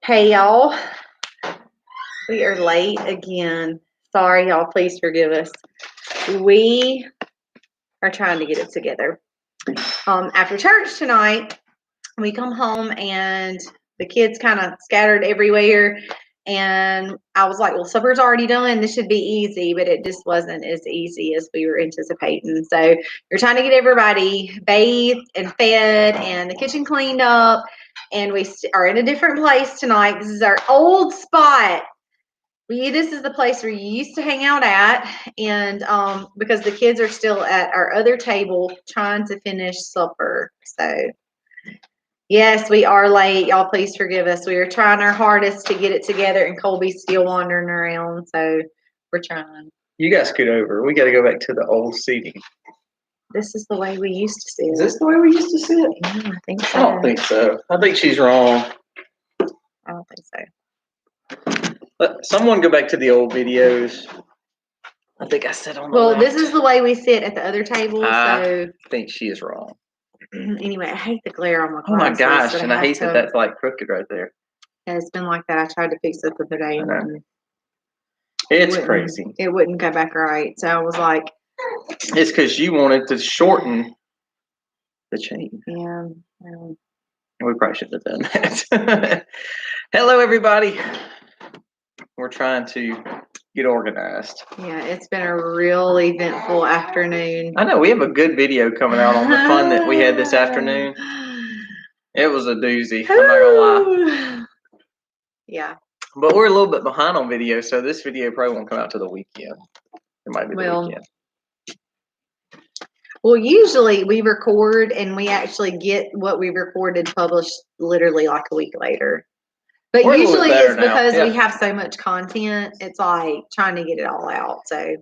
Hey y'all, we are late again. Sorry y'all, please forgive us. We are trying to get it together. After church tonight, we come home and the kids kind of scattered everywhere. And I was like, well, supper's already done. This should be easy, but it just wasn't as easy as we were anticipating. So we're trying to get everybody bathed and fed and the kitchen cleaned up. And we are in a different place tonight. This is our old spot. This is the place where you used to hang out at. And because the kids are still at our other table trying to finish supper. So yes, we are late. Y'all, please forgive us. We are trying our hardest to get it together, and Colby's still wandering around, so we're trying. You guys scoot over. We got to go back to the old seating. This is the way we used to sit. Is this the way we used to sit? Yeah, I think so. I don't think so. I think she's wrong. I don't think so. But someone go back to the old videos. I think I said on the Well, left. this is the way we sit at the other table, so. I think she is wrong. Anyway, I hate the glare on my glasses. Oh my gosh, and I hate that that's like crooked right there. Yeah, it's been like that. I tried to fix it the other day. It's crazy. It wouldn't go back right, so I was like. It's because you wanted to shorten the chain. Yeah. We probably should have done that. Hello, everybody. We're trying to get organized. Yeah, it's been a real eventful afternoon. I know we have a good video coming out on the fun that we had this afternoon. It was a doozy. I'm not gonna lie. Yeah. But we're a little bit behind on video, so this video probably won't come out till the weekend. It might be the weekend. Well, usually we record and we actually get what we recorded published literally like a week later. But usually it's because we have so much content, it's like trying to get it all out. So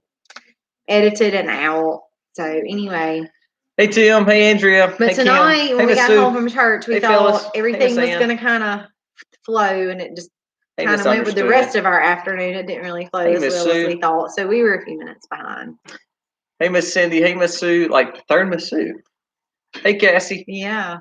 edited and out. So anyway. Hey Tim, hey Andrea. But hey tonight Kim. when we got Sue. home from church, we thought everything was going to kind of flow, and it just kind of went with the rest of our afternoon. It didn't really flow as well as we thought. So we were a few minutes behind. Hey Miss Cindy, hey Miss Sue, like third Miss Sue. Hey Cassie. Yeah.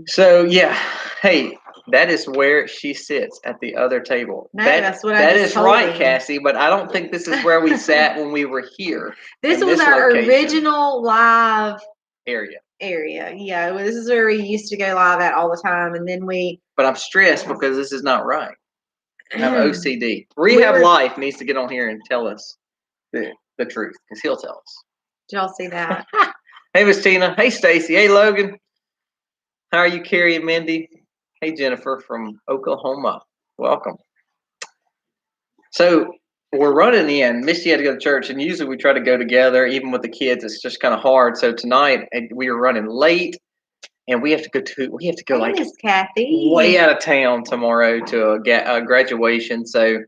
So yeah, hey, that is where she sits at the other table. No, that's what I just That is told right, him. Cassie, but I don't think this is where we sat when we were here. This was our original live area. Yeah, well, this is where we used to go live at all the time, and then we. But I'm stressed because this is not right. I have OCD. Rehab Life needs to get on here and tell us the truth, because he'll tell us. Did y'all see that? Hey Miss Tina. Hey Stacy. Hey Logan. How are you, Carrie and Mindy? Hey Jennifer from Oklahoma. Welcome. So we're running in. Misty had to go to church, and usually we try to go together. Even with the kids, it's just kind of hard. So tonight we are running late, and we have to go like Miss Kathy. Way out of town tomorrow to a graduation. So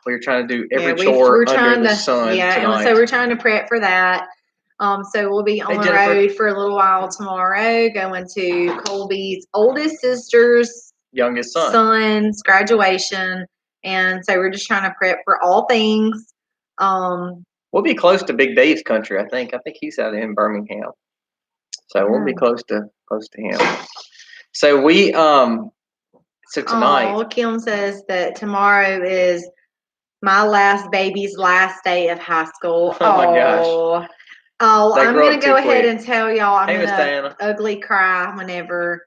we were trying to do every chore under the sun tonight. And so we're trying to prep for that. So we'll be on the road for a little while tomorrow, going to Colby's oldest sister's youngest son's graduation. And so we're just trying to prep for all things. We'll be close to Big Dave's country, I think. I think he's out in Birmingham. So we'll be close to him. So we so tonight. Kim says that tomorrow is my last baby's last day of high school. Oh my gosh. Oh, I'm going to go ahead and tell y'all I'm going to ugly cry whenever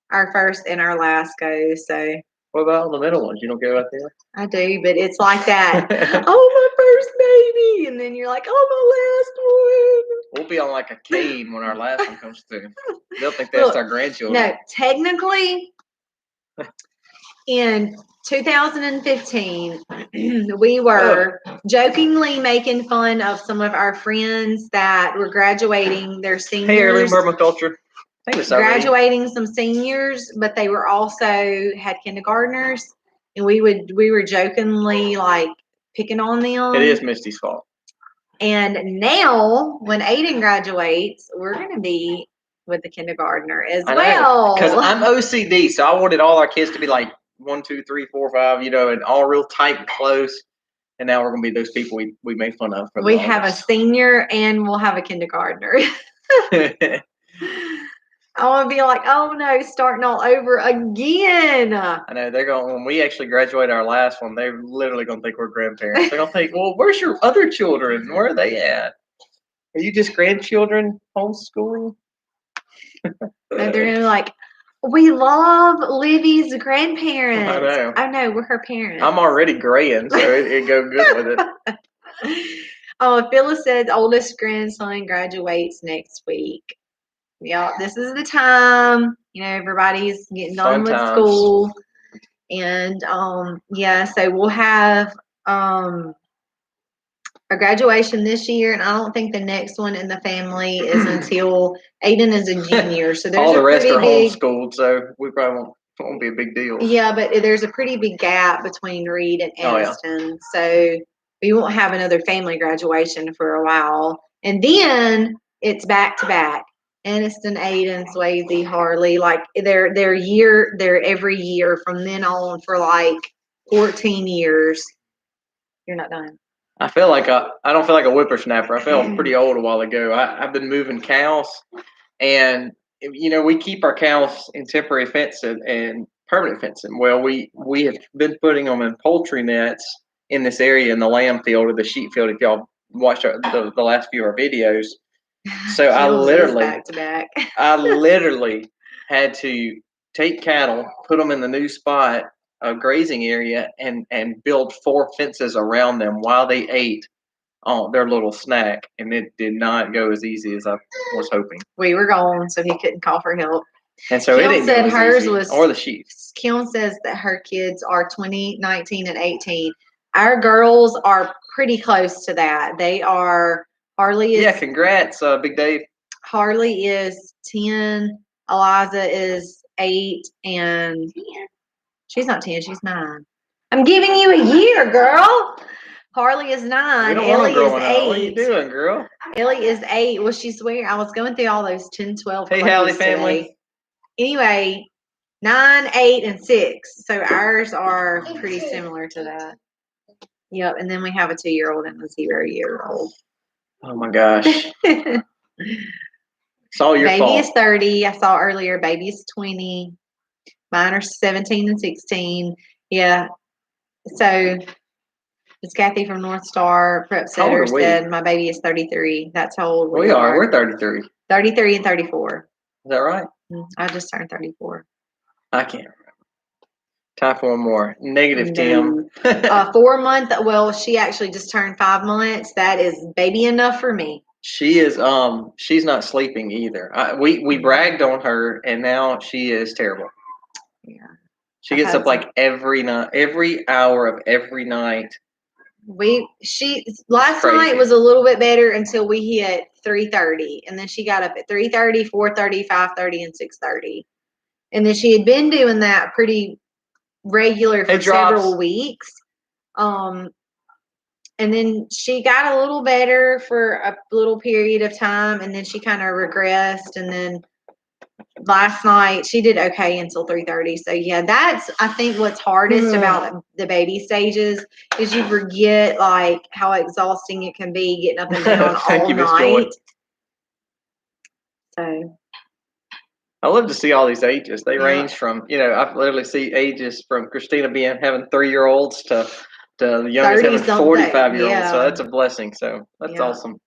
our first and our last go. So. What about all the middle ones? You don't go out there? I do, but it's like that. Oh, my first baby. And then you're like, oh, my last one. We'll be on like a cane when our last one comes through. They'll think that's our grandchildren. No, technically, in 2015, we were jokingly making fun of some of our friends that were graduating their seniors. Hey, Early Bourbon Culture. Graduating some seniors, but they were also had kindergartners, and we were jokingly like picking on them. It is Misty's fault. And now, when Aiden graduates, we're going to be with the kindergartner as well. Because I'm OCD, so I wanted all our kids to be like 1, 2, 3, 4, 5, and all real tight and close. And now we're going to be those people we made fun of. We have a senior and we'll have a kindergartner. I want to be like, oh no, starting all over again. I know they're going. When we actually graduate our last one, they're literally going to think we're grandparents. They're going to think, well, where's your other children? Where are they at? Are you just grandchildren homeschooling? And they're going to be like, we love Livy's grandparents. I know. Oh no, we're her parents. I'm already graying, so it go good with it. Oh, Phyllis says oldest grandson graduates next week. Yeah, this is the time. Everybody's getting done with school. And yeah, so we'll have a graduation this year, and I don't think the next one in the family is until Aiden is a junior. So there's all the rest are big, homeschooled, so we probably won't be a big deal. Yeah, but there's a pretty big gap between Reed and Aniston. So we won't have another family graduation for a while. And then it's back to back. Aniston, Aiden, Swayze, Harley, like they're every year from then on for like 14 years. You're not done. I feel like I don't feel like a whippersnapper. I felt pretty old a while ago. I've been moving cows, and we keep our cows in temporary fencing and permanent fencing. Well, we have been putting them in poultry nets in this area in the lamb field or the sheep field. If y'all watched the last few of our videos, so I literally had to take cattle, put them in the new spot, a grazing area, and build 4 fences around them while they ate their little snack, and it did not go as easy as I was hoping. We were gone, so he couldn't call for help. And so Kim it didn't said go as hers easy, was, or the sheep. Kim says that her kids are 20, 19, and 18. Our girls are pretty close to that. They are, Harley is. Yeah, congrats, Big Dave. Harley is 10, Eliza is 8, and she's not 10, she's 9. I'm giving you a year, girl. Harley is 9. Ellie is 8. What are you doing, girl? Ellie is 8. Well, she's swearing. I was going through all those 10, 12. Hey, Hallie family. Today. Anyway, 9, 8, and 6. So ours are pretty similar to that. Yep. And then we have a 2-year-old and a 0-year-old. Oh my gosh. It's all your fault. Baby is 30. I saw earlier. Baby is 20. Mine are 17 and 16. Yeah. So it's Kathy from North Star. Prep Setter said my baby is 33. That's how old we are. We're 33. 33 and 34. Is that right? I just turned 34. I can't remember. Time for one more. Negative, Tim. 4 month. Well, she actually just turned 5 months. That is baby enough for me. She is. She's not sleeping either. We bragged on her, and now she is terrible. Yeah. She gets up like every night, every hour of every night. Last night was a little bit better until we hit 3:30, and then she got up at 3:30, 4:30, 5:30, and 6:30, and then she had been doing that pretty regular for several weeks. And then she got a little better for a little period of time, and then she kind of regressed, and then last night she did okay until 3:30. So yeah, that's I think what's hardest about the baby stages is you forget like how exhausting it can be getting up and down all night. So I love to see all these ages. They range from I literally see ages from Christina having 3-year-olds to the youngest having 45-year-olds. So that's a blessing. So that's awesome.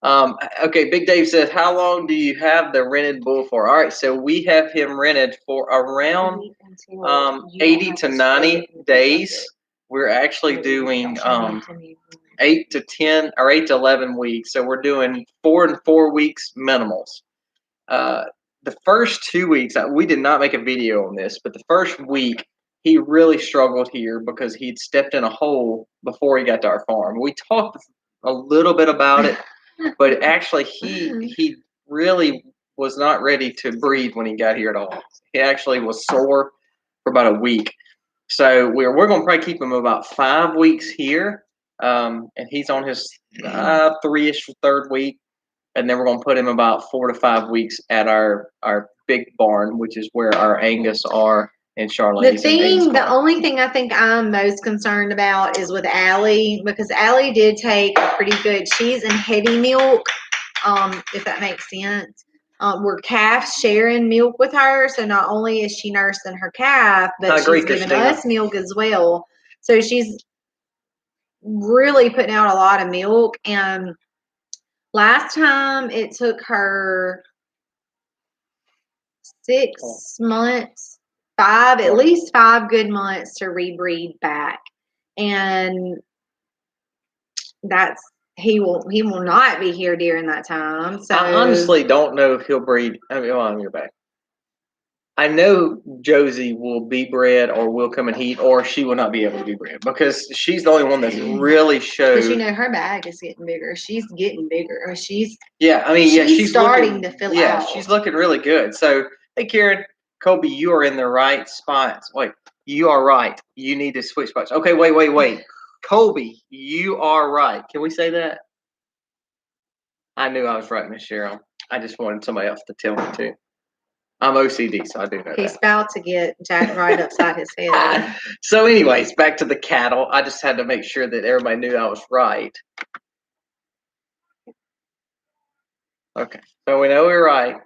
Okay, Big Dave says, how long do you have the rented bull for? All right, so we have him rented for around 80 to 90 days. We're actually doing 8 to 10 or 8 to 11 weeks. So we're doing 4 and 4 weeks minimals. The first 2 weeks, we did not make a video on this, but the first week he really struggled here because he'd stepped in a hole before he got to our farm. We talked a little bit about it. But actually, he really was not ready to breathe when he got here at all. He actually was sore for about a week. So we're going to probably keep him about 5 weeks here, and he's on his 3-ish 3rd week, and then we're going to put him about 4 to 5 weeks at our big barn, which is where our Angus are. And Charlotte. The only thing I think I'm most concerned about is with Allie, because Allie did take a pretty good. She's in heavy milk, if that makes sense. Where calves sharing milk with her. So not only is she nursing her calf, but she's giving us milk as well. So she's really putting out a lot of milk. And last time it took her 6 months, at least 5 good months to rebreed back. And he will not be here during that time. So I honestly don't know if he'll breed. I mean, on your back. I know Josie will be bred or will come and heat, or she will not be able to be bred because she's the only one that's really showed. Because her bag is getting bigger. She's getting bigger. She's she's starting to fill out. Yeah, she's looking really good. So, hey, Karen, Colby, you are in the right spots. Wait, you are right. You need to switch spots. Okay, wait. Colby, you are right. Can we say that? I knew I was right, Miss Cheryl. I just wanted somebody else to tell me too. I'm OCD, so I do know that. He's about to get jacked right upside his head. So anyways, back to the cattle. I just had to make sure that everybody knew I was right. Okay, so we know we're right.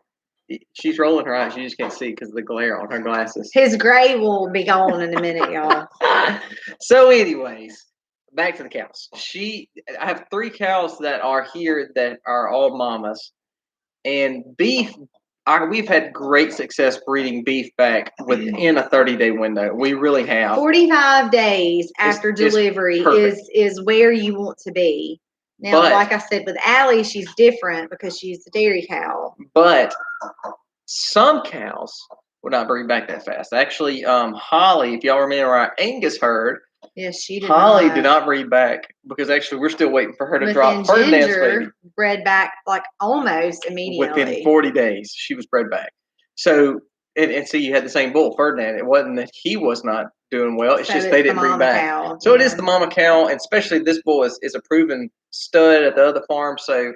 She's rolling her eyes. You just can't see because of the glare on her glasses. His gray will be gone in a minute, y'all. So anyways, back to the cows. I have 3 cows that are here that are all mamas. And beef, we've had great success breeding beef back within a 30-day window. We really have. 45 days after delivery is where you want to be. Now, like I said, with Allie, she's different because she's a dairy cow. But some cows will not breed back that fast. Actually, Holly, if y'all remember our Angus herd, yes, she did. Holly did not breed back because actually we're still waiting for her to drop Ferdinand's baby. Bred back like almost immediately. Within 40 days, she was bred back. So, and see, you had the same bull, Ferdinand. It wasn't that he was not doing well. It's just they didn't breed back. Cow. So it is the mama cow, and especially this bull is a proven stud at the other farm. So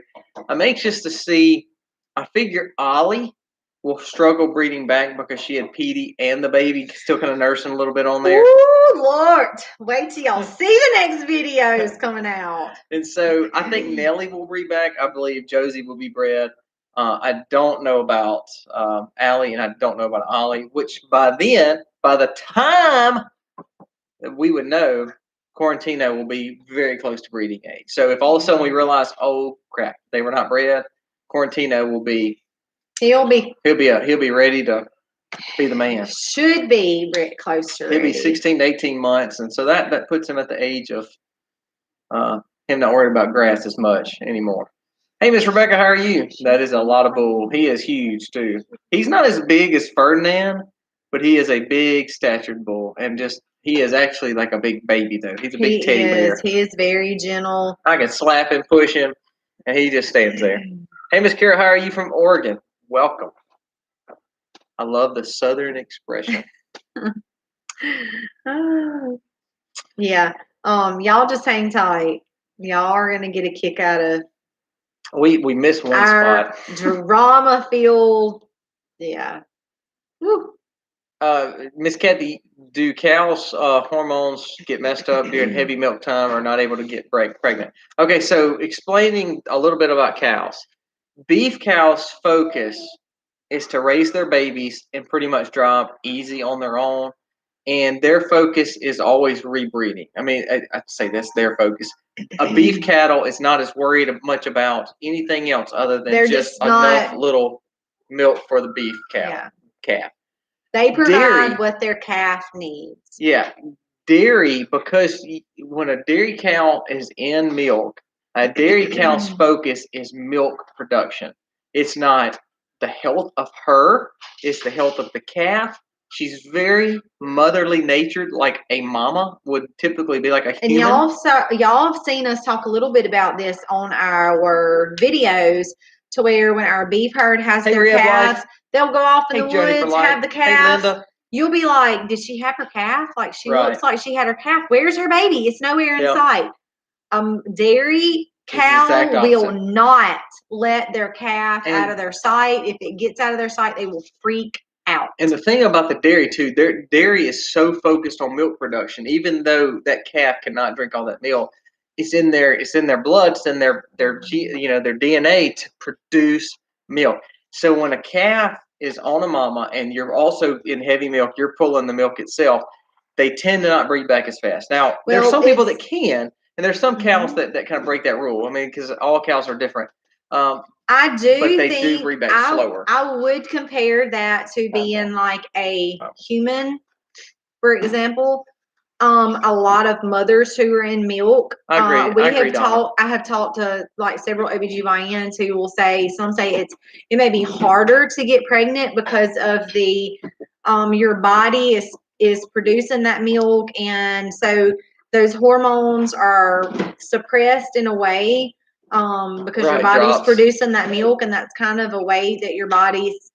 I'm anxious to see. I figure Ollie will struggle breeding back because she had Petey and the baby still kind of nursing a little bit on there. Ooh, Lord. Wait till y'all see the next videos coming out. And so I think Nellie will breed back. I believe Josie will be bred. I don't know about Allie, and I don't know about Ollie, which by the time that we would know, Quarantino will be very close to breeding age. So if all of a sudden we realize, oh crap, they were not bred, Quarantino will be he'll be ready to be the man. Should be closer. He'll be 16 to 18 months, and so that puts him at the age of him not worried about grass as much anymore. Hey, Miss Rebecca, how are you? That is a lot of bull. He is huge too. He's not as big as Ferdinand, but he is a big statured bull, and he is actually like a big baby though. He's a big teddy bear. He is very gentle. I can slap him, push him, and he just stands there. Hey, Miss Kara, how are you from Oregon? Welcome. I love the Southern expression. Yeah. Y'all just hang tight. Y'all are gonna get a kick out of. We missed one spot. Drama field. Yeah. Woo. Miss Kathy, do cows' hormones get messed up during heavy milk time or not able to get pregnant? Okay, so explaining a little bit about cows. Beef cows' focus is to raise their babies and pretty much drop easy on their own. And their focus is always rebreeding. I mean, I'd say that's their focus. A beef cattle is not as worried much about anything else other than just enough little milk for the beef calf. They provide what their calf needs. Yeah. Dairy, because when a dairy cow is in milk, a dairy cow's focus is milk production. It's not the health of her, it's the health of the calf. She's very motherly natured, like a mama would typically be, like a human. And y'all have seen us talk a little bit about this on our videos, to where when our beef herd has their calves, they'll go off in the woods, have the calves. Hey, Linda. You'll be like, did she have her calf? Like, she looks like she had her calf. Where's her baby? It's nowhere in sight. Dairy cow will not let their calf out of their sight. If it gets out of their sight, they will freak out. And the thing about the dairy too, their dairy is so focused on milk production, even though that calf cannot drink all that milk, it's in their blood, it's in their DNA to produce milk. So when a calf is on a mama and you're also in heavy milk, you're pulling the milk itself, they tend to not breed back as fast. Now, there's some people that can, and there's some cows that kind of break that rule. I mean, because all cows are different. I do but they think do breed back slower. I would compare that to being like a human, for example. A lot of mothers who are in milk. I agree. I have talked to like several OBGYNs who will say, some say it may be harder to get pregnant because of the your body is producing that milk, and so those hormones are suppressed in a way because your body's producing that milk, and that's kind of a way that your body's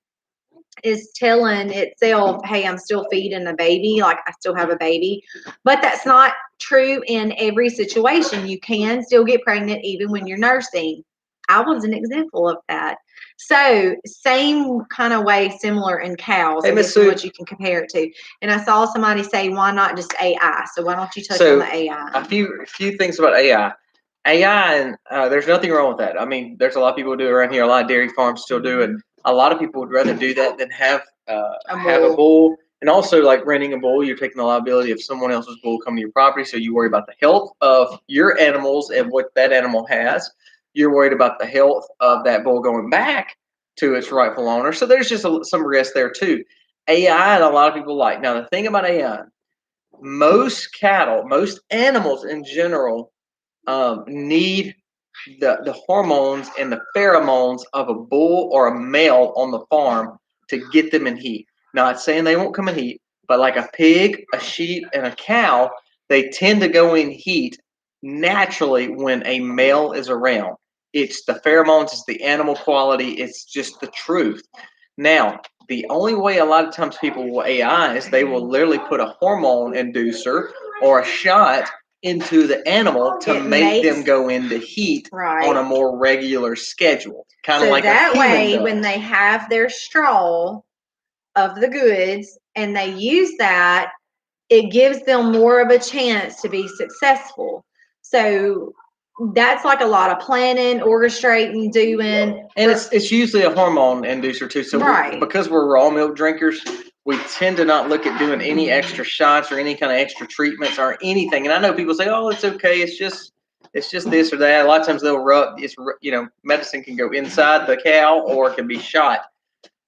is telling itself, hey, I'm still feeding a baby, like I still have a baby. But that's not true in every situation. You can still get pregnant even when you're nursing. I was an example of that. So same kind of way, similar in cows. Hey, This is what you can compare it to. And I saw somebody say, why not just AI? So why don't you touch on the AI? A few things about AI. AI, and there's nothing wrong with that. I mean, there's a lot of people who do it around here. A lot of dairy farms still do it. A lot of people would rather do that than have a bull. And also, like renting a bull, you're taking the liability of someone else's bull coming to your property. So you worry about the health of your animals and what that animal has. You're worried about the health of that bull going back to its rightful owner. So there's just some risk there too. AI, and a lot of people like. Now, the thing about AI, most cattle, most animals in general, need the hormones and the pheromones of a bull or a male on the farm to get them in heat. Not saying they won't come in heat, but like a pig, a sheep, and a cow, they tend to go in heat naturally when a male is around. It's the pheromones, it's the animal quality, it's just the truth. Now, the only way a lot of times people will AI is they will literally put a hormone inducer or a shot into the animal to make them go into heat on a more regular schedule. Kind of like that way when they have their straw of the goods and they use that, it gives them more of a chance to be successful. So that's like a lot of planning, orchestrating, doing. And it's usually a hormone inducer too. So because we're raw milk drinkers, we tend to not look at doing any extra shots or any kind of extra treatments or anything. And I know people say, "Oh, it's okay. It's just this or that." A lot of times they'll rub. It's medicine can go inside the cow or it can be shot,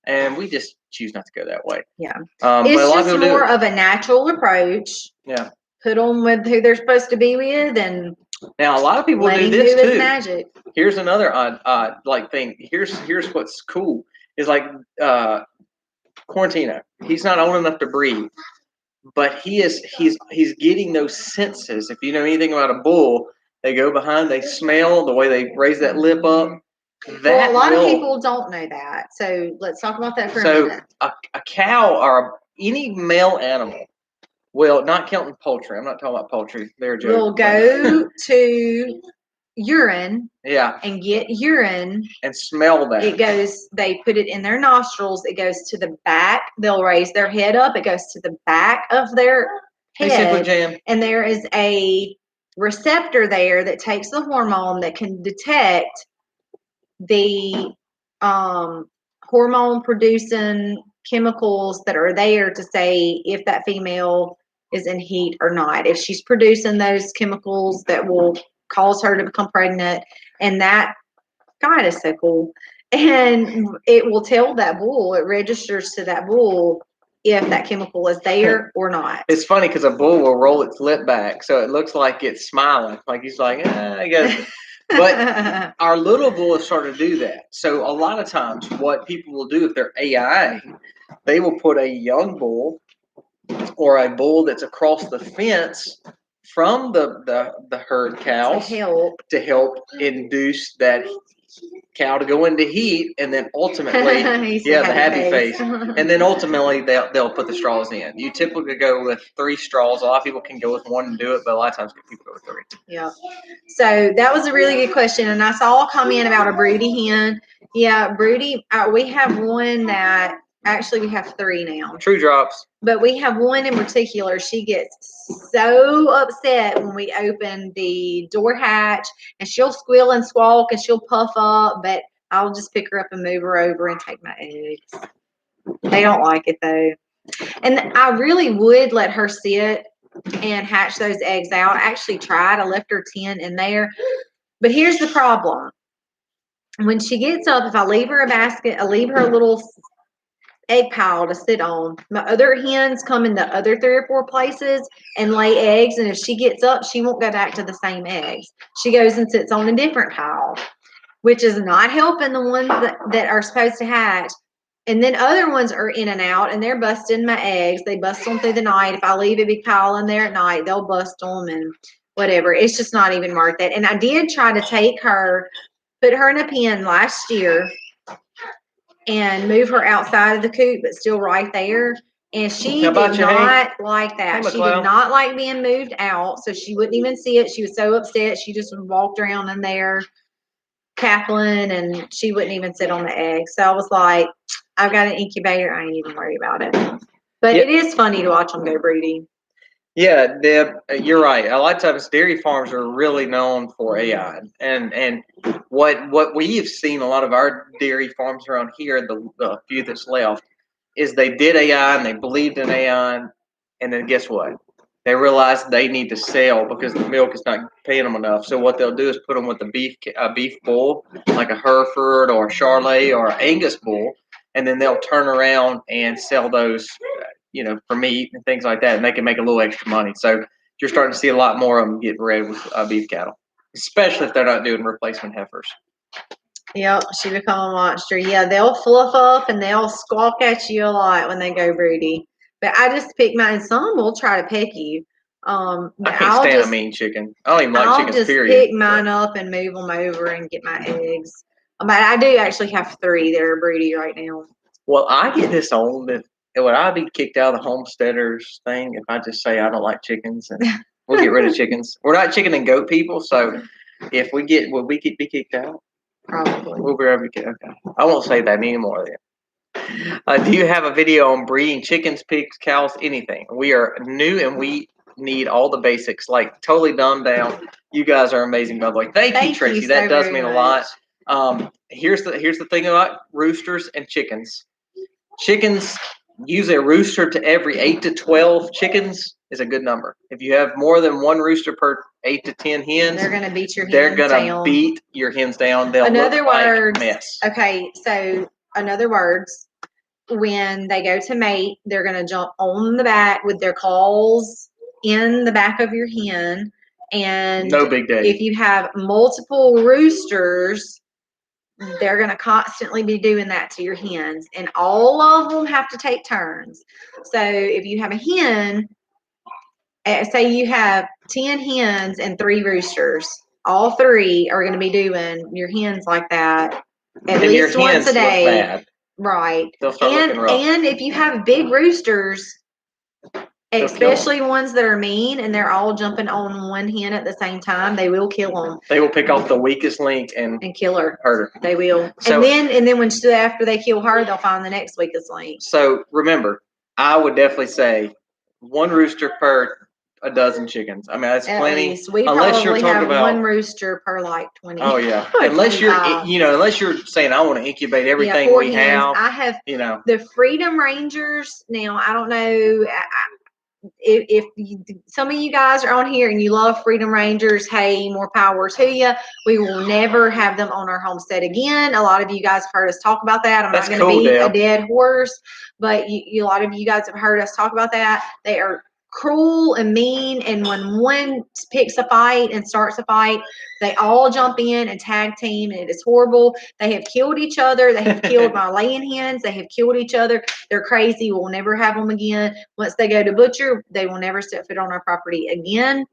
and we just choose not to go that way. Yeah, it's just more of a natural approach. Yeah, put them with who they're supposed to be with, and now a lot of people do this too. Magic. Here's another odd like thing. Here's what's cool is like Quarantino. He's not old enough to breed, but he's getting those senses. If you know anything about a bull, they go behind, they smell the way they raise that lip up. Well, a lot of people don't know that. So let's talk about that for a minute. So a cow or any male animal, well, not counting poultry. I'm not talking about poultry. They're a joke. Will go to urine. Yeah. And get urine. And smell that. It goes, they put it in their nostrils. It goes to the back. They'll raise their head up. It goes to the back of their head. And there is a receptor there that takes the hormone that can detect the hormone producing chemicals that are there to say if that female is in heat or not. If she's producing those chemicals that will cause her to become pregnant, and that, God, is so cool. And it will tell that bull, it registers to that bull if that chemical is there or not. It's funny because a bull will roll its lip back so it looks like it's smiling, like he's like, I guess. But our little bull is starting to do that. So a lot of times what people will do if they're AI, they will put a young bull or a bull that's across the fence from the herd cows to help induce that cow to go into heat, and then ultimately the happy face. And then ultimately they'll put the straws in. You typically go with 3 straws. A lot of people can go with 1 and do it, but a lot of times people go with 3. Yeah. So that was a really good question, and I saw a comment about a broody hen. Yeah, broody. We have one that actually we have 3 now. True drops. But we have one in particular. She gets so upset when we open the door hatch, and she'll squeal and squawk and she'll puff up. But I'll just pick her up and move her over and take my eggs. They don't like it though. And I really would let her sit and hatch those eggs out. I actually tried. I left her 10 in there. But here's the problem. When she gets up, if I leave her a basket, I leave her a little egg pile to sit on. My other hens come in the other 3 or 4 places and lay eggs. And if she gets up, she won't go back to the same eggs. She goes and sits on a different pile, which is not helping the ones that are supposed to hatch. And then other ones are in and out, and they're busting my eggs. They bust them through the night. If I leave a big pile in there at night, they'll bust them and whatever. It's just not even worth it. And I did try to take her, put her in a pen last year and move her outside of the coop, but still right there. And she did not like that. She did not like being moved out, so she wouldn't even see it. She was so upset. She just walked around in there cackling, and she wouldn't even sit on the eggs. So I was like, I've got an incubator. I ain't even worry about it. But it is funny to watch them go broody. Yeah, Deb, you're right. A lot of times dairy farms are really known for AI. And what we've seen a lot of our dairy farms around here, the few that's left, is they did AI and they believed in AI, and then guess what? They realized they need to sell because the milk is not paying them enough. So what they'll do is put them with a beef bull, like a Hereford or a Charolais or an Angus bull, and then they'll turn around and sell those, for meat and things like that, and they can make a little extra money. So you're starting to see a lot more of them get bred with beef cattle, especially if they're not doing replacement heifers. Yep, she become a monster. Yeah, they'll fluff up and they'll squawk at you a lot when they go broody. But I just pick mine. Some will try to peck you. I can't stand a mean chicken. I don't even like chickens, period. I'll just pick mine up and move them over and get my eggs. But I do actually have 3 that are broody right now. Well, I get this old that would I be kicked out of the homesteaders thing if I just say I don't like chickens and we'll get rid of chickens? We're not chicken and goat people, so if will we be kicked out? Probably. We'll be okay. I won't say that anymore then. Do you have a video on breeding chickens, pigs, cows, anything? We are new and we need all the basics, like totally dumbed down. You guys are amazing, by the way. Thank you, Tracy. That does mean a lot. Here's the thing about roosters and chickens. Chickens, usually a rooster to every 8 to 12 chickens is a good number. If you have more than 1 rooster per 8 to 10 hens, they're gonna beat your hens down. They're gonna down. beat your hens down. They'll look like mess. Okay, so in other words, when they go to mate, they're gonna jump on the back with their claws in the back of your hen. And no big day. If you have multiple roosters, they're going to constantly be doing that to your hens, and all of them have to take turns. So if you have a hen, say you have 10 hens and 3 roosters, all 3 are going to be doing your hens like that at least once a day. Right. They'll start looking rough. And if you have big roosters, especially ones that are mean and they're all jumping on one hen at the same time, they will kill them. They will pick off the weakest link and kill her. Hurt her. They will. So, and then after they kill her, they'll find the next weakest link. So remember, I would definitely say 1 rooster per a dozen chickens. I mean, that's plenty. We unless you're talking about 1 rooster per like 20. Oh yeah. Unless you're saying I want to incubate everything we have. I have the Freedom Rangers. Now I don't know if some of you guys are on here and you love Freedom Rangers. Hey, more power to you. We will never have them on our homestead again. A lot of you guys have heard us talk about that. I'm not going to be a dead horse, but a lot of you guys have heard us talk about that. They are cruel and mean, and when one picks a fight and starts a fight, they all jump in and tag team, and it is horrible. They have killed each other. They have killed my laying hens. They have killed each other. They're crazy. We'll never have them again. Once they go to butcher, they will never set foot on our property again.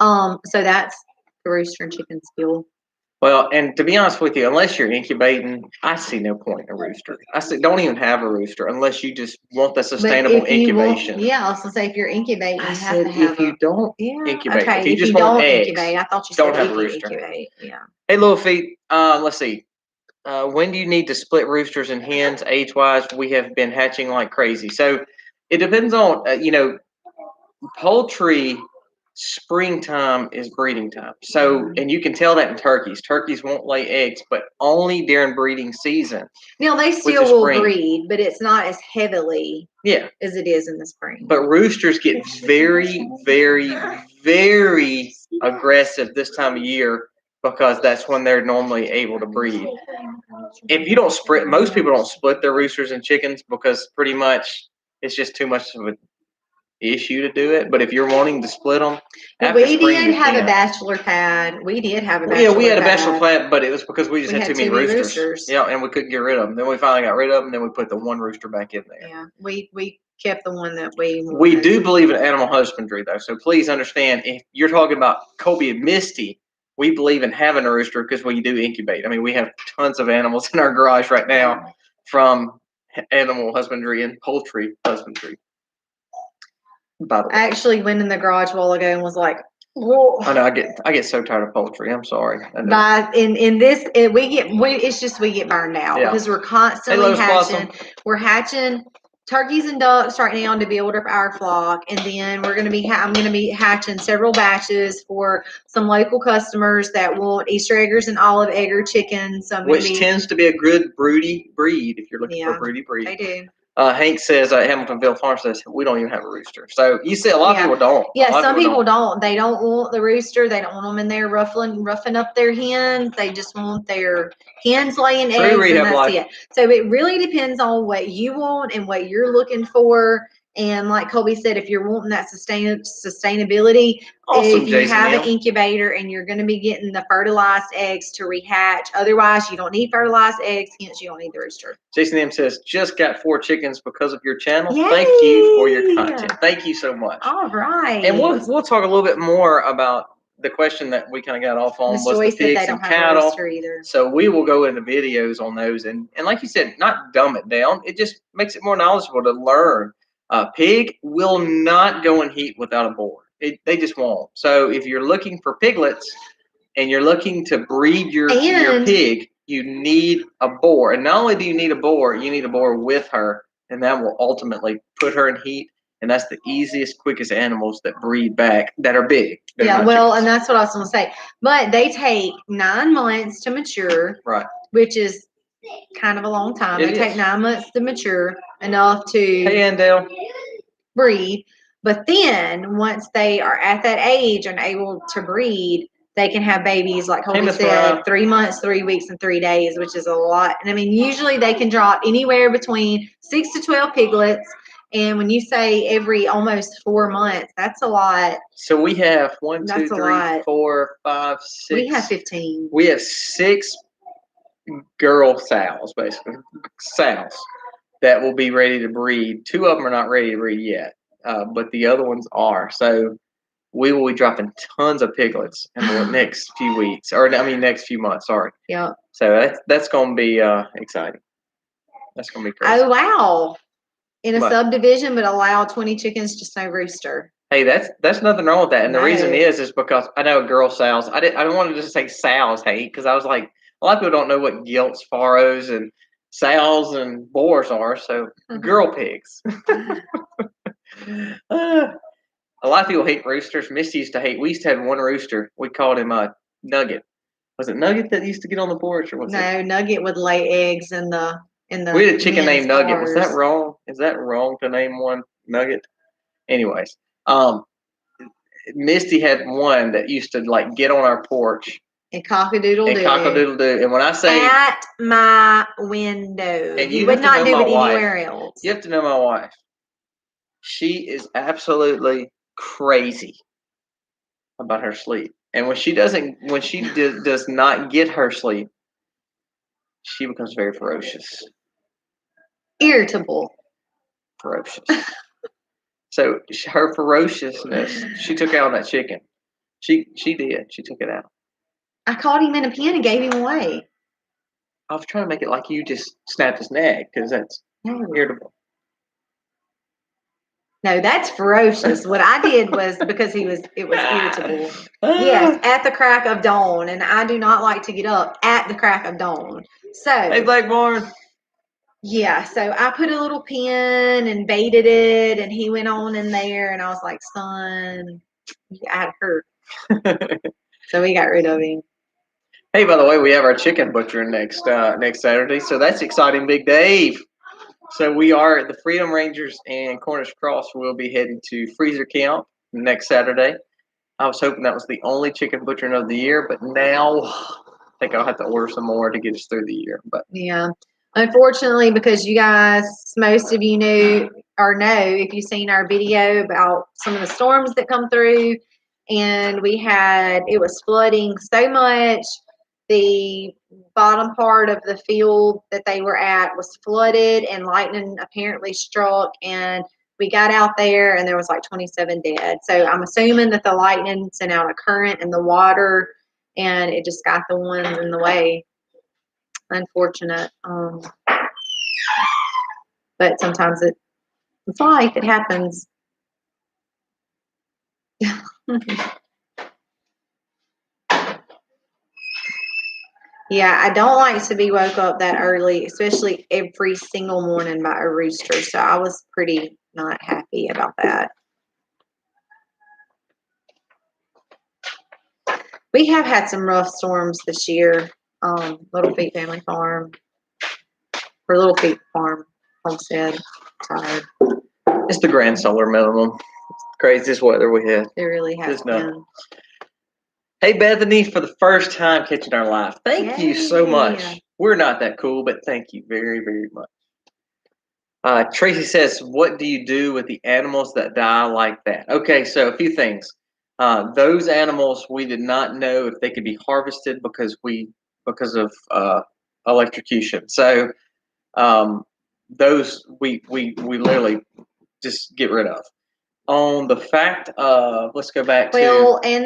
So that's the rooster and chicken skill. Well, and to be honest with you, unless you're incubating, I see no point in a rooster. I say don't even have a rooster unless you just want the sustainable incubation. I was gonna say if you're incubating, I said if you don't incubate, if you just want eggs, incubate, I thought you don't said have a rooster. Incubate. Yeah. Hey, little feet. Let's see. When do you need to split roosters and hens age-wise? We have been hatching like crazy, so it depends on poultry springtime is breeding time. So, and you can tell that in turkeys. Turkeys won't lay eggs, but only during breeding season. Now they still will breed, but it's not as heavily as it is in the spring. But roosters get very, very, very aggressive this time of year because that's when they're normally able to breed. If you don't split, most people don't split their roosters and chickens because pretty much it's just too much of an issue to do it. But if you're wanting to split them, we did have a bachelor pad. We did have a bachelor pad. Yeah, we had a bachelor pad, but it was because we just had too many roosters. Yeah, and we couldn't get rid of them. Then we finally got rid of them. Then we put the one rooster back in there. Yeah, we kept the one that we wanted. We do believe in animal husbandry, though. So please understand, if you're talking about Kobe and Misty, we believe in having a rooster because we do incubate. I mean, we have tons of animals in our garage right now from animal husbandry and poultry husbandry. By the way, I actually went in the garage a while ago and was like, whoa. I know I get so tired of poultry. I'm sorry. It's just we get burned out because we're constantly hatching. We're hatching turkeys and ducks right now to build up our flock, and then I'm going to be hatching several batches for some local customers that want Easter eggers and olive egger chickens. So which tends to be a good broody breed if you're looking for a broody breed. They do. Hank says, Hamiltonville Farm says, we don't even have a rooster. So you see a lot of people don't. Yeah, some people don't. They don't want the rooster. They don't want them in there roughing up their hens. They just want their hens laying eggs, and that's it. So it really depends on what you want and what you're looking for. And like Colby said, if you're wanting that sustainability, if you have an incubator and you're going to be getting the fertilized eggs to rehatch, otherwise you don't need fertilized eggs, hence you don't need the rooster. Jason M says, just got 4 chickens because of your channel. Yay! Thank you for your content. Thank you so much. All right. And we'll talk a little bit more about the question that we kind of got off on was the pigs and cattle. So we will go into videos on those. And like you said, not dumb it down. It just makes it more knowledgeable to learn. Pig will not go in heat without a boar. They just won't. So if you're looking for piglets and you're looking to breed your pig, you need a boar. And not only do you need a boar, you need a boar with her, and that will ultimately put her in heat. And that's the easiest, quickest animals that breed back that are big. Yeah, well, and that's what I was going to say. But they take 9 months to mature, right? Which is kind of a long time. They take 9 months to mature enough to breed. But then once they are at that age and able to breed, they can have babies, like Colby said, 3 months, 3 weeks, and 3 days, which is a lot. And I mean, usually they can drop anywhere between 6 to 12 piglets. And when you say every almost 4 months, that's a lot. So we have 1, 2, 3, 4, 5, 6. We have 15. We have 6 girl sows, basically sows that will be ready to breed. 2 of them are not ready to breed yet, but the other ones are. So we will be dropping tons of piglets in the next few weeks, next few months. Sorry. Yeah. So that's going to be exciting. That's going to be crazy. Oh wow! In a subdivision, but allow 20 chickens, just no rooster. Hey, that's nothing wrong with that. And the reason is because I know girl sows. I don't want to just say sows, hey, because I was like, a lot of people don't know what gilts, farrows, and sows and boars are. So girl pigs. A lot of people hate roosters. Misty used to hate. We used to have one rooster. We called him Nugget. Was it Nugget that used to get on the porch, or was it? No, Nugget would lay eggs in the. We had a chicken named Nugget. Was that wrong? Is that wrong to name one Nugget? Anyways, Misty had one that used to like get on our porch and cock-a-doodle-doo. And when I say at my window, and you would not do it anywhere else. You have to know my wife. She is absolutely crazy about her sleep, and when she does not get her sleep, she becomes very ferocious. Irritable. Ferocious. So her ferociousness, she took out on that chicken. She did. She took it out. I caught him in a pen and gave him away. I was trying to make it like you just snapped his neck because that's irritable. No, that's ferocious. What I did was because it was irritable. Yes, at the crack of dawn, and I do not like to get up at the crack of dawn. So hey, Blackborn. Yeah, so I put a little pin and baited it, and he went on in there, and I was like, son, he got hurt. So we got rid of him. Hey, by the way, we have our chicken butcher next Saturday, so that's exciting. Big Dave. So we are the Freedom Rangers and Cornish Cross will be heading to freezer camp next Saturday. I was hoping that was the only chicken butchering of the year, but now I think I'll have to order some more to get us through the year. But yeah, unfortunately, because you guys, most of you know if you've seen our video about some of the storms that come through, and it was flooding so much. The bottom part of the field that they were at was flooded, and lightning apparently struck, and we got out there and there was like 27 dead. So I'm assuming that the lightning sent out a current in the water and it just got the ones in the way. Unfortunate. But sometimes it's life. It happens. Yeah, I don't like to be woke up that early, especially every single morning by a rooster. So I was pretty not happy about that. We have had some rough storms this year. Little Feet Family Farm, or Little Feet Farm, homestead. Tired. It's the grand solar minimum. Craziest weather we had. It really has been. Hey, Bethany, for the first time catching our live. Thank you so much. We're not that cool, but thank you very, very much. Tracy says, what do you do with the animals that die like that? Okay, so a few things. Those animals, we did not know if they could be harvested because of electrocution. So those we literally just get rid of. On the fact of, let's go back to. And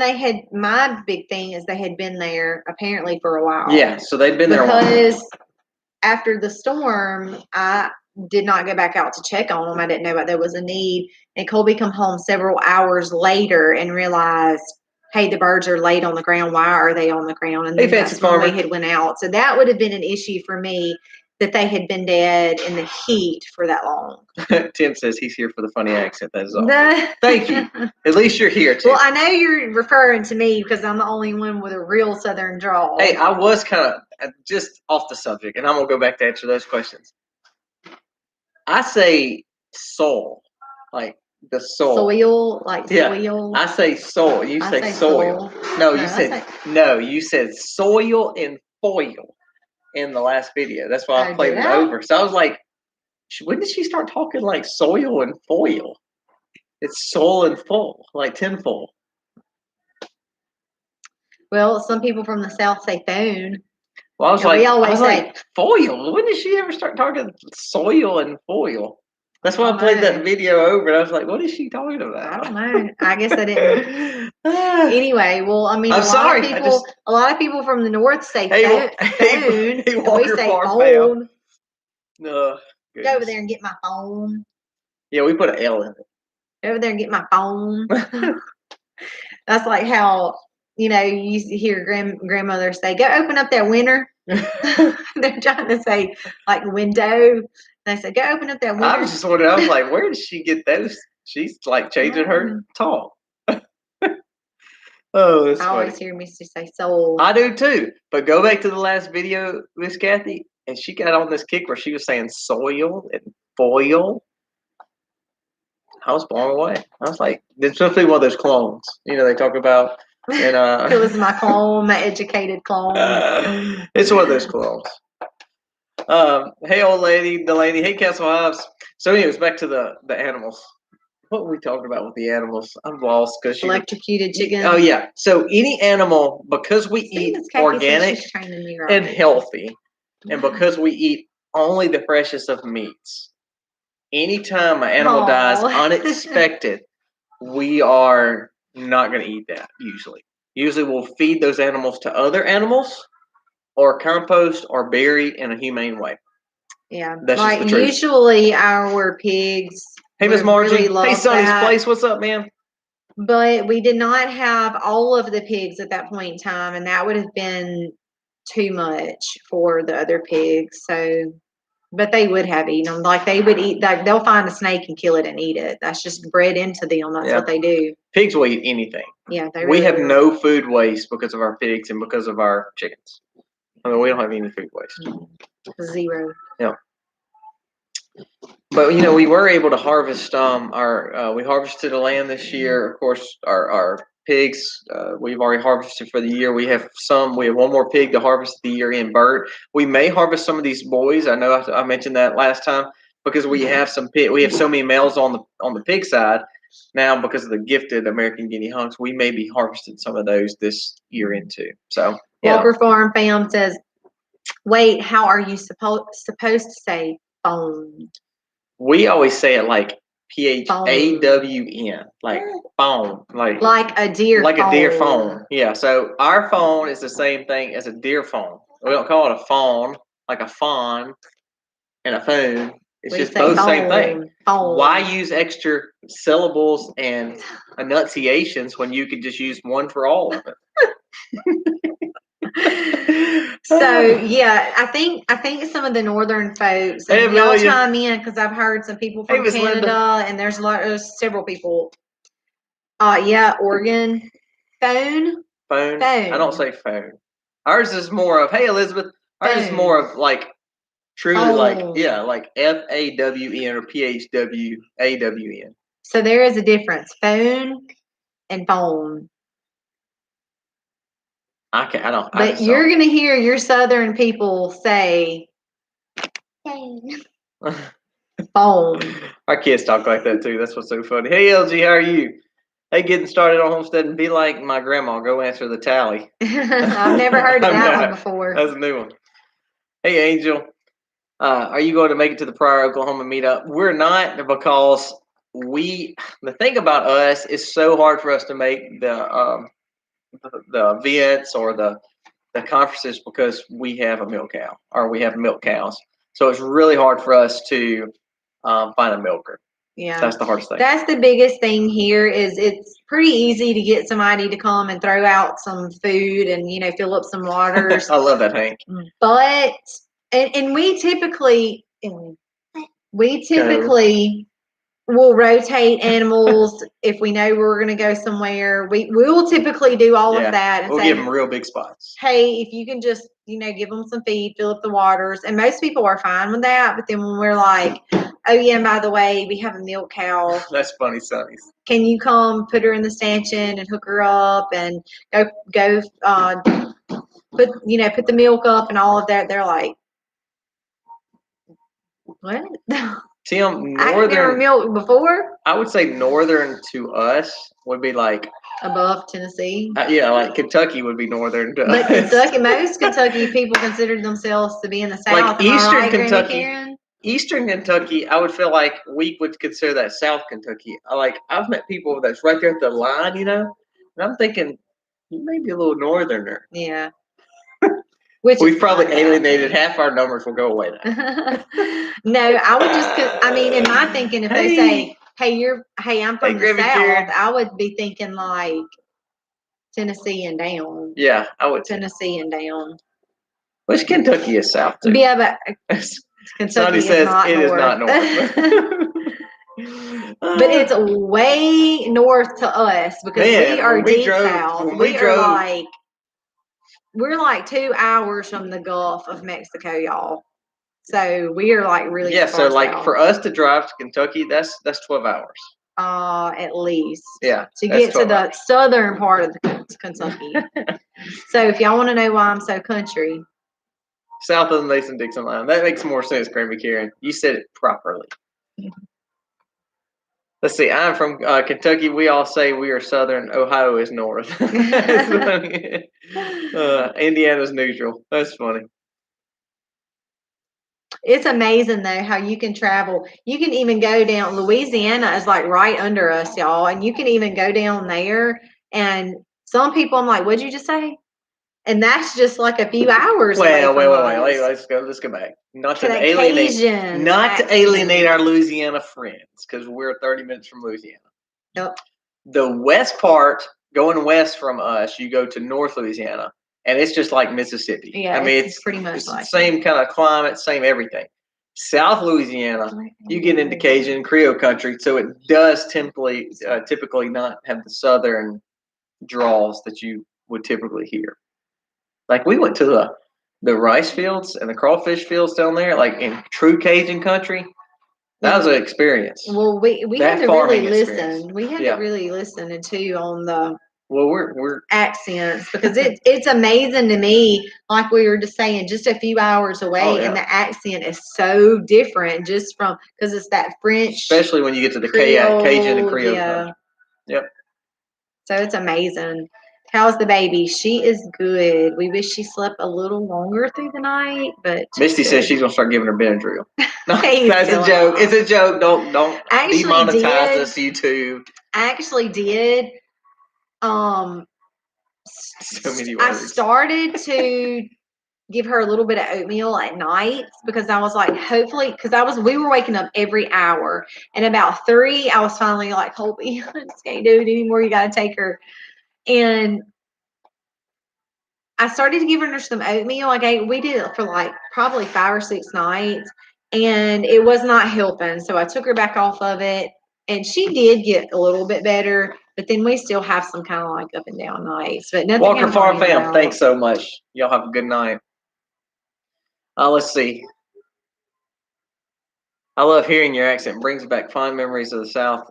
my big thing is they had been there apparently for a while. Yeah, so they'd been there a while. Because after the storm, I did not go back out to check on them. I didn't know that there was a need. And Colby come home several hours later and realized, hey, the birds are laid on the ground. Why are they on the ground? And then that's when we had went out. So that would have been an issue for me, that they had been dead in the heat for that long. Tim says he's here for the funny accent. That is all. Thank you. At least you're here, Tim. Well, I know you're referring to me because I'm the only one with a real Southern drawl. Hey, I was kind of just off the subject, and I'm going to go back to answer those questions. I say soil, like the soil. Soil, like soil. I say soil. You say soil. No, you said soil and foil in the last video. That's why I played it over. So I was like, when did she start talking like soil and foil? It's soil and foil, like tinfoil. Well, some people from the South say phone. Well, I was like foil. When did she ever start talking soil and foil? That's why I played that video over, and I was like, what is she talking about? I don't know. I guess I didn't. Anyway, well, I mean, a lot of people from the North say phone. We say phone. No. Go over there and get my phone. Yeah, we put an L in it. Go over there and get my phone. That's like how, you hear grandmothers say, go open up that window. They're trying to say, like, window. They say, go open up that window. I was just wondering, I was like, where did she get those? She's like changing her talk. Oh, that's funny. I always hear Misty say soul. I do too. But go back to the last video, Miss Kathy, and she got on this kick where she was saying soil and foil. I was blown away. I was like, it's definitely one of those clones. They talk about. And it was my clone, my educated clone. It's one of those clones. Hey, old lady, Delaney. Hey, Castle Hives. So, anyways, back to the animals. What were we talking about with the animals? I'm lost because electrocuted chicken. Oh yeah. So any animal, because we eat organic and healthy, and because we eat only the freshest of meats, anytime an animal dies unexpected, we are not going to eat that usually. Usually we'll feed those animals to other animals or compost or bury in a humane way. Yeah. That's just the truth. Usually our pigs. Hey, Miss Margie. Hey, Sonny's Place. What's up, man? But we did not have all of the pigs at that point in time, and that would have been too much for the other pigs. So, but they would have eaten them. Like they would eat. They'll find a snake and kill it and eat it. That's just bred into them. That's what they do. Pigs will eat anything. Yeah, we have no food waste because of our pigs and because of our chickens. I mean, we don't have any food waste. Zero. Yeah. But we were able to harvest we harvested the land this year. Of course, our pigs we've already harvested for the year. We have one more pig to harvest the year in Bert. We may harvest some of these boys. I know I mentioned that last time because we have we have so many males on the pig side. Now, because of the gifted American Guinea hunks, we may be harvesting some of those this year into. So Walker Farm fam says, "Wait, how are you supposed to say phone?" We always say it like PHAWN, like phone, like a deer, like phone. A deer phone. Yeah. So our phone is the same thing as a deer phone. We don't call it a phone, like a fawn and a phone. It's just both the same thing. Phone. Why use extra syllables and enunciations when you could just use one for all of it? So yeah, I think some of the northern folks, and y'all chime in because I've heard some people from Canada, and there's several people. Yeah, Oregon, phone. I don't say phone. Ours is more of, hey Elizabeth. Ours is more of like truly like FAWN or PHWAWN. So there is a difference, phone and phone. I don't. But you're gonna hear your southern people say phone. Our kids talk like that too. That's what's so funny. Hey LG, how are you? Hey, getting started on homesteading. Be like my grandma. Go answer the tally. I've never heard of that one before. That's a new one. Hey Angel, are you going to make it to the Pryor, Oklahoma meetup? We're not, because the thing about us is so hard for us to make the events or the conferences because we have a milk cow or we have milk cows. So it's really hard for us to find a milker. Yeah, that's the hardest thing. That's the biggest thing here. Is it's pretty easy to get somebody to come and throw out some food and fill up some waters. I love that, Hank. But and we typically will rotate animals if we know we're going to go somewhere. We'll typically do all of that. And we'll give them real big spots. Hey, if you can just give them some feed, fill up the waters, and most people are fine with that. But then when we're like, oh yeah, and by the way, we have a milk cow. That's funny, Sonny. Can you come put her in the stanchion and hook her up and go put the milk up and all of that? They're like, what? Tim, I've never milked before. I would say northern to us would be like above Tennessee. Yeah, like Kentucky would be northern to but us. Kentucky, most Kentucky people consider themselves to be in the South. Like Eastern Kentucky. Eastern Kentucky, I would feel like we would consider that South Kentucky. I've met people that's right there at the line, and I'm thinking you may be a little northerner. Yeah. We've probably alienated half our numbers. Will go away now. No, I would just. I mean, in my thinking, if they say, "Hey, I'm from the South," Karen. I would be thinking like Tennessee and down. Yeah, I would. Tennessee and down. Which Kentucky is South too. Yeah, but Kentucky says not it north. Is not north. But it's way north to us because we are deep south. We're like 2 hours from the Gulf of Mexico, y'all. So we are like really far so like south. For us to drive to Kentucky, that's 12 hours. At least. Yeah. To get to the southern part of Kentucky. So if y'all want to know why I'm so country. South of the Mason-Dixon line. That makes more sense, Grammy Karen. You said it properly. Let's see. I'm from Kentucky. We all say we are southern. Ohio is north. Indiana's neutral. That's funny. It's amazing though how you can travel. You can even go down. Louisiana is like right under us, y'all, and you can even go down there. And some people, I'm like, "What'd you just say?" And that's just like a few hours. Wait. Let's go back. Not to alienate our Louisiana friends, because we're 30 minutes from Louisiana. Yep. The west part, going west from us, you go to North Louisiana, and it's just like Mississippi. Yeah, I mean, it's pretty much like same kind of climate, same everything. South Louisiana, you get into Cajun Creole country, so it does typically not have the southern draws that you would typically hear. Like we went to the rice fields and the crawfish fields down there, like in true Cajun country. That was an experience. Well, we had to really listen. We had to really listen too on the we're accents, because it's amazing to me. Like we were just saying, just a few hours away, and the accent is so different just from because it's that French, especially when you get to the Creole, Cajun and Creole country. Yep. So it's amazing. How's the baby? She is good. We wish she slept a little longer through the night, but Misty says she's gonna start giving her Benadryl. No, that's a joke. It's a joke. Don't demonetize this, YouTube. I actually did. So many words. I started to give her a little bit of oatmeal at night because I was like, hopefully, because we were waking up every hour, and about 3, I was finally like, Colby, I just can't do it anymore. You got to take her. And I started to give her some oatmeal. We did it for like probably 5 or 6 nights, and it was not helping. So I took her back off of it, and she did get a little bit better. But then we still have some kind of like up and down nights. But nothing. Walker Farm fam, thanks so much. Y'all have a good night. Let's see. I love hearing your accent. It brings back fond memories of the South.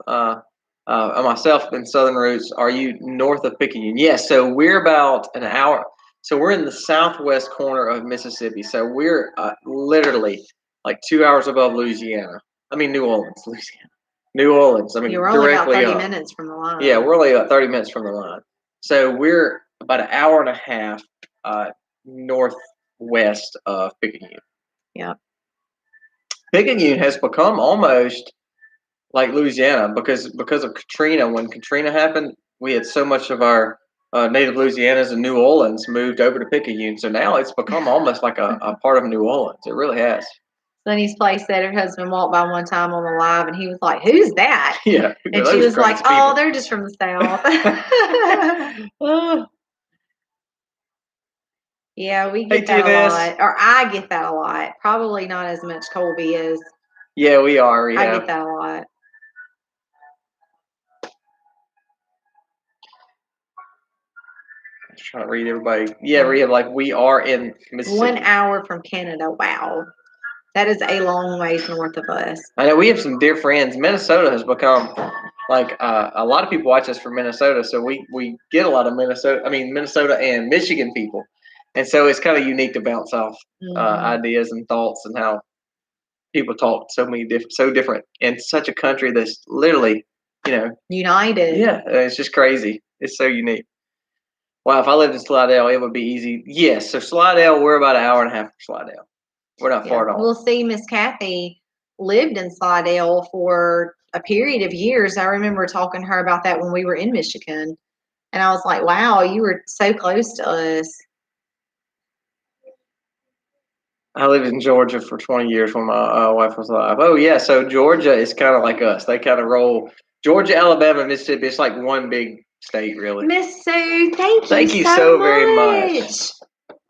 Myself in Southern roots. Are you north of Picayune? Yes. So we're about an hour. So we're in the southwest corner of Mississippi. So we're literally like 2 hours above Louisiana. I mean, New Orleans, Louisiana. New Orleans. I mean, you're only about 30 minutes from the line. Yeah, we're only about 30 minutes from the line. So we're about an hour and a half northwest of Picayune. Yeah. Picayune has become almost like Louisiana because of Katrina. When Katrina happened, we had so much of our native Louisianas in New Orleans moved over to Picayune. So now it's become almost like a part of New Orleans. It really has. Sonny's place said her husband walked by one time on the live, and he was like, "Who's that?" Yeah, and she was like, people. "Oh, they're just from the South." Yeah, we get that a lot, or I get that a lot. Probably not as much Colby is. Yeah, we are. Yeah. I get that a lot. I'm trying to read everybody. Yeah, Rehab, like we are in Mississippi. 1 hour from Canada. Wow. That is a long ways north of us. I know we have some dear friends. Minnesota has become like a lot of people watch us from Minnesota, so we get a lot of Minnesota and Michigan people, and so it's kind of unique to bounce off ideas and thoughts and how people talk so different in such a country that's literally, united. Yeah, it's just crazy. It's so unique. Wow, if I lived in Slidell, it would be easy. Yes, so Slidell, we're about an hour and a half from Slidell. We're not far at all. We'll see. Miss Kathy lived in Slidell for a period of years. I remember talking to her about that when we were in Michigan. And I was like, wow, you were so close to us. I lived in Georgia for 20 years when my wife was alive. Oh, yeah, so Georgia is kind of like us. They kind of roll. Georgia, Alabama, Mississippi, it's like one big state, really. Miss Sue, thank you so very much.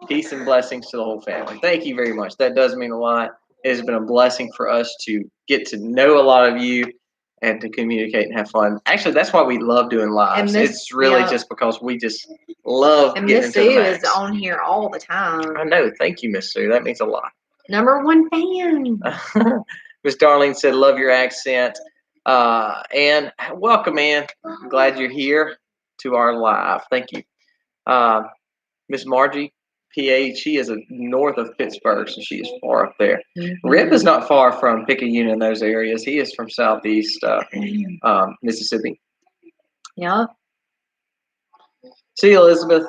Peace and blessings to the whole family. Thank you very much. That does mean a lot. It has been a blessing for us to get to know a lot of you and to communicate and have fun. Actually, that's why we love doing lives. It's really just because we just love getting into the max. Miss Sue is on here all the time. I know. Thank you, Miss Sue. That means a lot. #1 fan. Miss Darlene said, love your accent. And welcome, man. I'm glad you're here to our live. Thank you. Miss Margie, PA, she is north of Pittsburgh, so she is far up there. Rip is not far from Picayune in those areas. He is from southeast Mississippi. Yeah. See you, Elizabeth.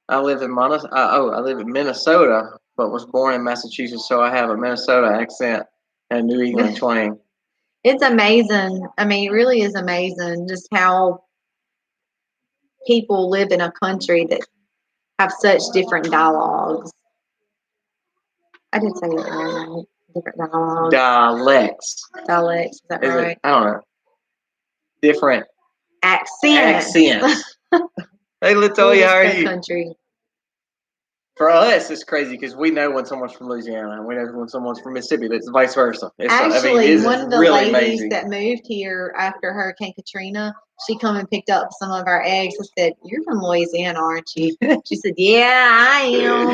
I live in Minnesota, but was born in Massachusetts, so I have a Minnesota accent and New England twang. It's amazing. I mean, it really is amazing just how people live in a country that have such different dialogues. I did say it right. Different dialogues. Dialects. Is that right? I don't know. Different accents. Hey, Latoya, how are you? Country. For us, it's crazy because we know when someone's from Louisiana and we know when someone's from Mississippi. It's vice versa. Actually, one of the really ladies amazing. that moved here after Hurricane Katrina, she come and picked up some of our eggs. I said, "You're from Louisiana, aren't you?" She said, "Yeah, I am."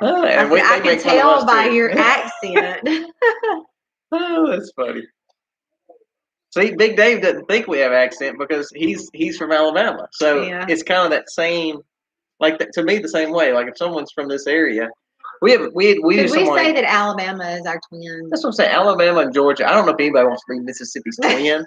I can tell by your accent. Oh, that's funny. See, Big Dave doesn't think we have accent because he's from Alabama. So it's kind of that same, to me, the same way. Like if someone's from this area, we say that Alabama is our twin? That's what I'm saying. Alabama and Georgia. I don't know if anybody wants to be Mississippi's twin,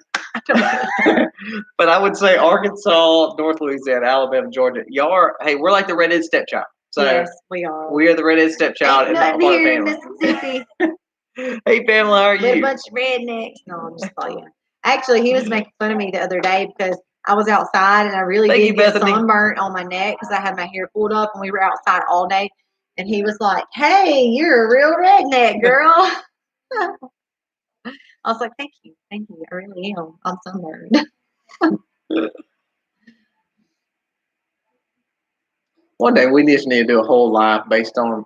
but I would say Arkansas, North Louisiana, Alabama, Georgia. Y'all are. Hey, we're like the redhead stepchild. So yes, we are. We are the redhead stepchild in the here in Mississippi. Hey, Pamela, how are you? We're a bunch of rednecks. No, I'm just playing. Actually, he was making fun of me the other day because I was outside and I really did get sunburnt on my neck because I had my hair pulled up and we were outside all day. And he was like, "Hey, you're a real redneck, girl." I was like, "Thank you. I really am. I'm sunburned." One day we just need to do a whole live based on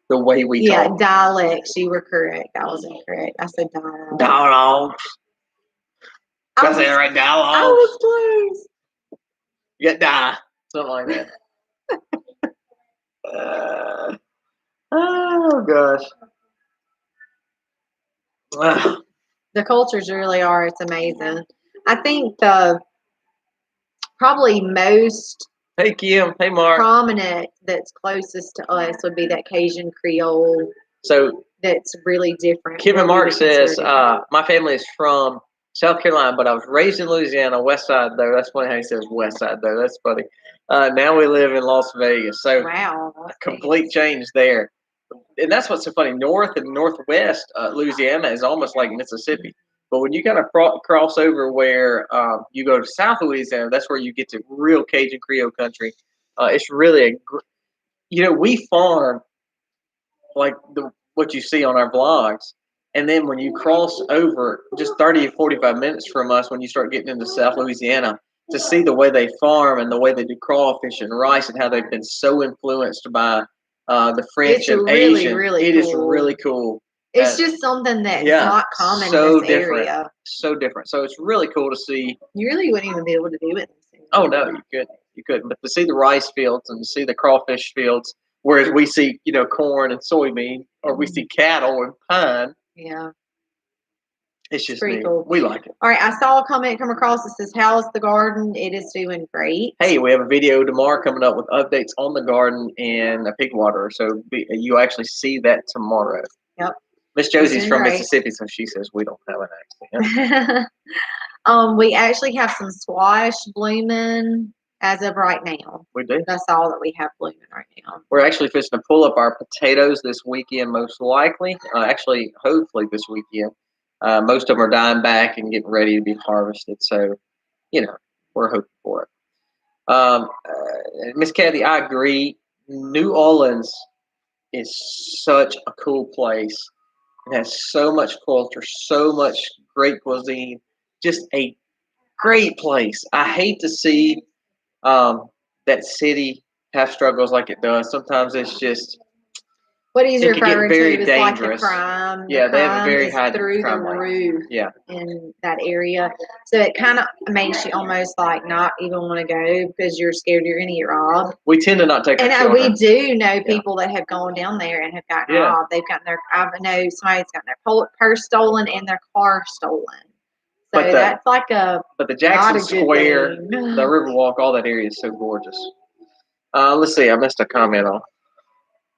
the way we talk. Yeah, dialects. You were correct. I was incorrect. I said dialogue. Dialogues. Did I say it right? Dialogues. I was close. You got die. Something like that. Oh, gosh. The cultures really are. It's amazing. I think probably most Hey, Kim. Hey, Mark. prominent that's closest to us would be that Cajun Creole. So that's really different. Kim and Mark says, my family is from South Carolina, but I was raised in Louisiana, West Side, though. That's funny how he says West Side, though. That's funny. Now we live in Las Vegas. So wow, complete change there. And that's what's so funny. North and Northwest Louisiana is almost like Mississippi. But when you kind of cross over where you go to South Louisiana, that's where you get to real Cajun Creole country. It's really we farm like what you see on our blogs. And then when you cross over just 30 or 45 minutes from us, when you start getting into South Louisiana, to see the way they farm and the way they do crawfish and rice and how they've been so influenced by the French and Asian. It is really cool. It's just something that's not common in this area. So different. So it's really cool to see. You really wouldn't even be able to do it. Oh, no, you couldn't. You couldn't. But to see the rice fields and to see the crawfish fields, whereas we see, corn and soybean, or we see cattle and pine. Yeah. It's just pretty cool. We like it. All right. I saw a comment come across that says, "How's the garden?" It is doing great. Hey, we have a video tomorrow coming up with updates on the garden and a pig waterer. So you actually see that tomorrow. Yep. Miss Josie's from Mississippi, so she says we don't have an accent. We actually have some squash blooming as of right now. We do. That's all that we have blooming right now. We're actually fixing to pull up our potatoes this weekend, most likely. Actually, hopefully this weekend. Most of them are dying back and getting ready to be harvested. So, we're hoping for it. Miss Kathy, I agree. New Orleans is such a cool place. It has so much culture, so much great cuisine. Just a great place. I hate to see that city have struggles like it does. Sometimes it's just. What he's referring to is dangerous. Like the crime. Yeah, they have a very high through crime the rate. roof. Yeah. In that area, so it kind of makes you almost like not even want to go because you're scared you're going to get robbed. We tend to not take. And we do know people that have gone down there and have gotten robbed. They've gotten I know somebody's gotten their purse stolen and their car stolen. So that's like a. But the Jackson Square, the Riverwalk, all that area is so gorgeous. Let's see. I missed a comment on.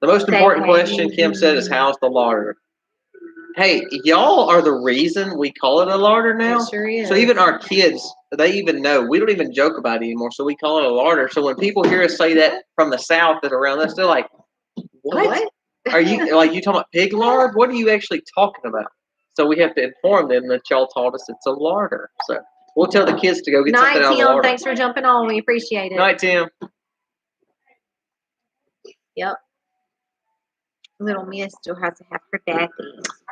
The most important question, Kim said, is how's the larder? Hey, y'all are the reason we call it a larder now. It sure is. So even our kids, they even know. We don't even joke about it anymore, so we call it a larder. So when people hear us say that from the South that are around us, they're like, what? Are you talking about pig lard? What are you actually talking about? So we have to inform them that y'all taught us it's a larder. So we'll tell the kids to go get something out of the larder. Thanks for jumping on. We appreciate it. Night, Tim. Yep. Little Miss still has to have her daddies.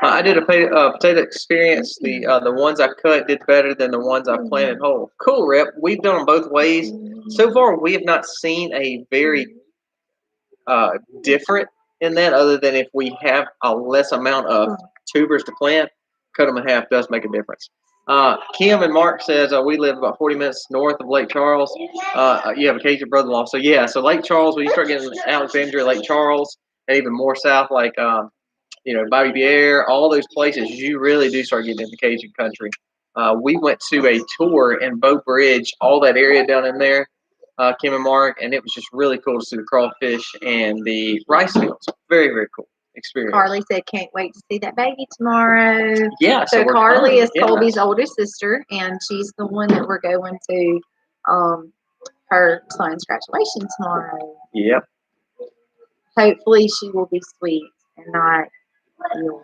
I did a potato experience. The ones I cut did better than the ones I planted whole. Cool, Rip. We've done them both ways. So far, we have not seen a very different in that, other than if we have a less amount of tubers to plant, cut them in half does make a difference. Kim and Mark says we live about 40 minutes north of Lake Charles. You have a Cajun brother-in-law, so yeah. So Lake Charles, when you start getting Alexandria, Lake Charles, and even more south, like Bobby Pierre, all those places, you really do start getting into Cajun country. We went to a tour in Bow Bridge, all that area down in there, Kim and Mark, and it was just really cool to see the crawfish and the rice fields. Very, very cool experience. Carly said, can't wait to see that baby tomorrow. Yeah. So Carly is Colby's oldest sister, and she's the one that we're going to her son's graduation tomorrow. Yep. Hopefully she will be sweet and not ill.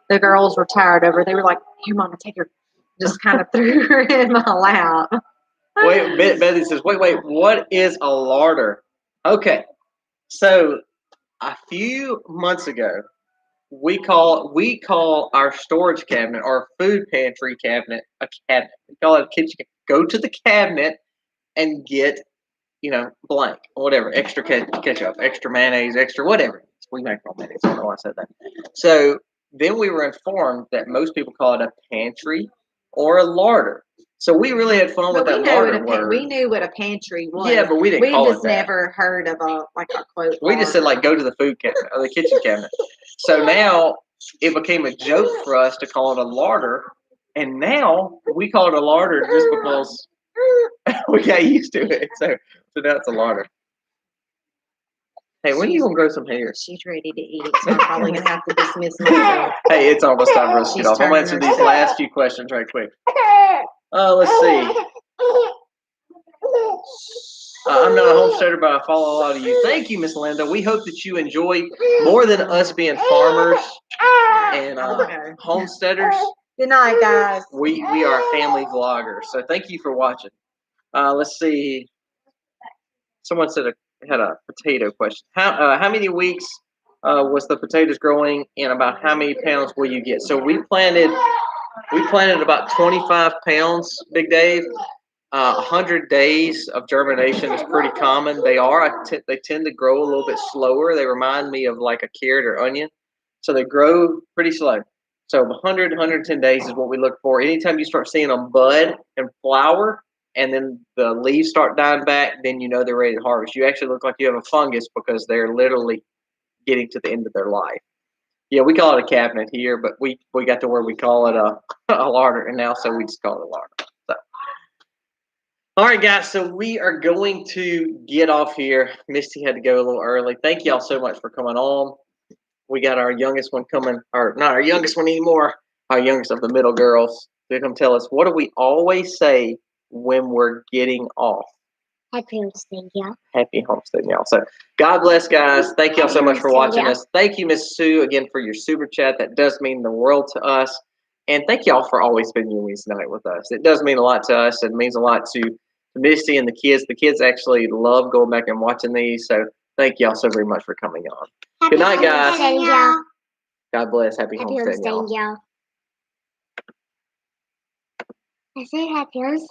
The girls were tired of her. They were like, here, Mama, take her. Just kind of threw her in my lap. Wait, Betty says, wait, what is a larder? Okay. So a few months ago, we call our storage cabinet or food pantry cabinet a cabinet. We call it a kitchen. Go to the cabinet and get, blank, whatever, extra ketchup, extra mayonnaise, extra whatever. We make all mayonnaise. I don't know why I said that. So then we were informed that most people call it a pantry or a larder. So we really had fun with that larder word. We knew what a pantry was. Yeah, but we didn't call it that. We just never heard of a quote. We just said go to the food cabinet or the kitchen cabinet. So now it became a joke for us to call it a larder, and now we call it a larder just because we got used to it. So that's a larder. Hey, when are you gonna grow some hair? She's ready to eat, so I'm probably gonna have to dismiss myself. Hey, it's almost time for us to get off. I'm gonna answer these last few questions right quick. Let's see. I'm not a homesteader, but I follow a lot of you. Thank you, Miss Linda. We hope that you enjoy more than us being farmers and homesteaders. Good night, guys. We are family vloggers, so thank you for watching. Let's see. Someone had a potato question. How many weeks was the potatoes growing, and about how many pounds will you get? So we planted about 25 pounds, Big Dave. 100 days of germination is pretty common. They tend to grow a little bit slower. They remind me of like a carrot or onion. So they grow pretty slow. So 100, 110 days is what we look for. Anytime you start seeing them bud and flower, and then the leaves start dying back, then you know they're ready to harvest. You actually look like you have a fungus because they're literally getting to the end of their life. Yeah, we call it a cabinet here, but we got to where we call it a larder, and now so we just call it a larder. So. All right, guys, so we are going to get off here. Misty had to go a little early. Thank y'all so much for coming on. We got our youngest one coming, or not our youngest one anymore, our youngest of the middle girls. They're going to tell us, what do we always say when we're getting off? Happy homesteading, y'all. Happy homesteading, y'all. So God bless, guys. Thank y'all so much for watching us. Thank you, Miss Sue, again for your super chat. That does mean the world to us. And thank y'all for always spending your Wednesday night with us. It does mean a lot to us. It means a lot to Misty and the kids. The kids actually love going back and watching these. So thank y'all so very much for coming on. Good night, guys. God bless. Happy homesteading, y'all. I said happy homesteading.